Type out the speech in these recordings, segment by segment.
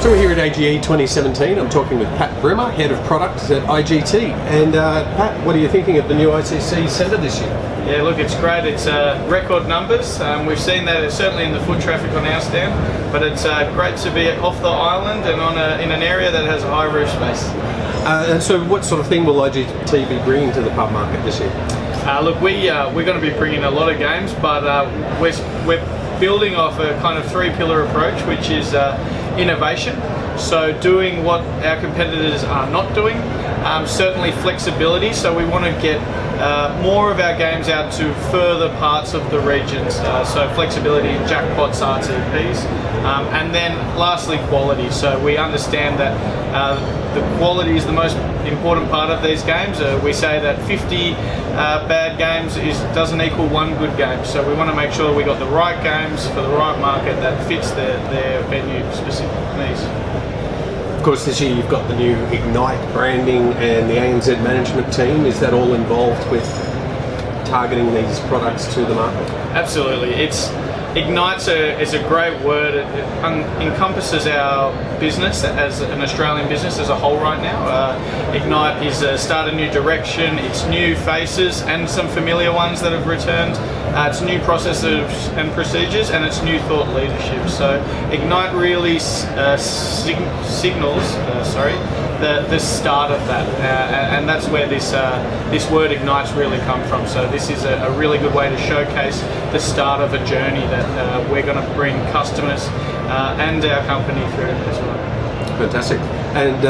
So we're here at AGE 2017. I'm talking with Pat Brimmer, Head of Products at IGT. And Pat, what are you thinking of the new ICC Centre this year? Yeah, look, it's great. It's record numbers. We've seen that certainly in the foot traffic on our stand, but it's great to be off the island and in an area that has a high roof space. And so what sort of thing will IGT be bringing to the pub market this year? Look, we're going to be bringing a lot of games, but we're building off a kind of three-pillar approach, which is innovation. So doing what our competitors are not doing. Certainly flexibility, so we want to get more of our games out to further parts of the regions. So flexibility in jackpots, RTPs, and then lastly quality. So we understand that the quality is the most important part of these games. We say that 50 bad games doesn't equal one good game. So we want to make sure we got the right games for the right market that fits their venue specific needs. Of course, this year you've got the new Ignite branding and the ANZ management team. Is that all involved with targeting these products to the market? Absolutely. Ignite is a great word. It encompasses our business as an Australian business as a whole right now. Ignite is start a new direction, it's new faces and some familiar ones that have returned. It's new processes and procedures, and it's new thought leadership. So Ignite really signals the start of that, and that's where this word Ignite's really come from. So this is a really good way to showcase the start of a journey that we're going to bring customers and our company through as well. Fantastic. And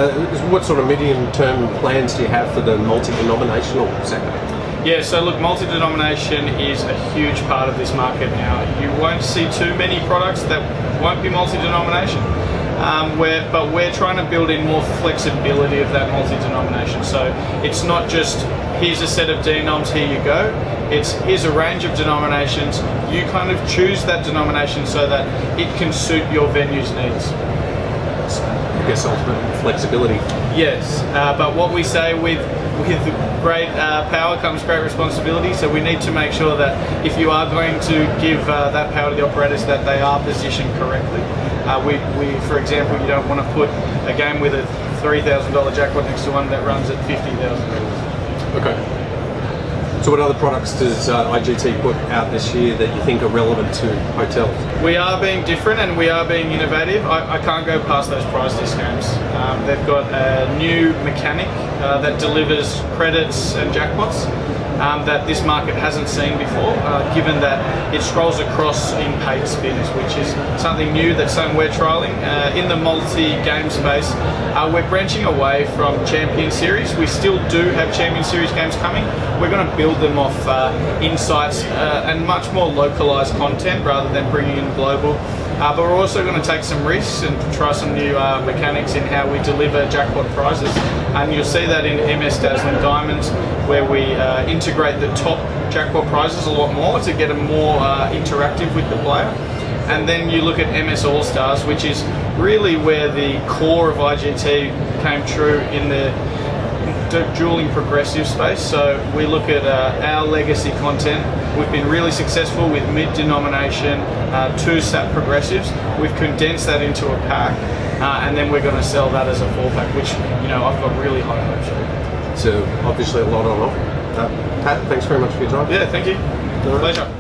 what sort of medium-term plans do you have for the multi-denominational sector? Yeah, so look, multi-denomination is a huge part of this market now. You won't see too many products that won't be multi-denomination. But we're trying to build in more flexibility of that multi-denomination. So it's not just here's a set of denoms, here you go. It's here's a range of denominations. You kind of choose that denomination so that it can suit your venue's needs. I guess ultimate flexibility. Yes, but what we say with great power comes great responsibility, so we need to make sure that if you are going to give that power to the operators, that they are positioned correctly. For example, you don't want to put a game with a $3,000 jackpot next to one that runs at $50,000. Okay. So what other products does IGT put out this year that you think are relevant to hotels? We are being different and we are being innovative. I can't go past those prize discounts. They've got a new mechanic that delivers credits and jackpots that this market hasn't seen before, given that it scrolls across in paid spins, which is something new, that's something we're trialling. In the multi-game space, we're branching away from Champion Series. We still do have Champion Series games coming. We're going to build them off insights and much more localized content rather than bringing in global. But we're also going to take some risks and try some new mechanics in how we deliver jackpot prizes. And you'll see that in MS Dazzling Diamonds, where we integrate the top jackpot prizes a lot more to get them more interactive with the player. And then you look at MS All Stars, which is really where the core of IGT came true in the dueling progressive space. So we look at our legacy content. We've been really successful with mid-denomination, 2 SAP progressives. We've condensed that into a pack, and then we're going to sell that as a 4-pack, which I've got really high hopes for. So obviously a lot on offer. Pat, thanks very much for your time. Yeah, thank you. Pleasure.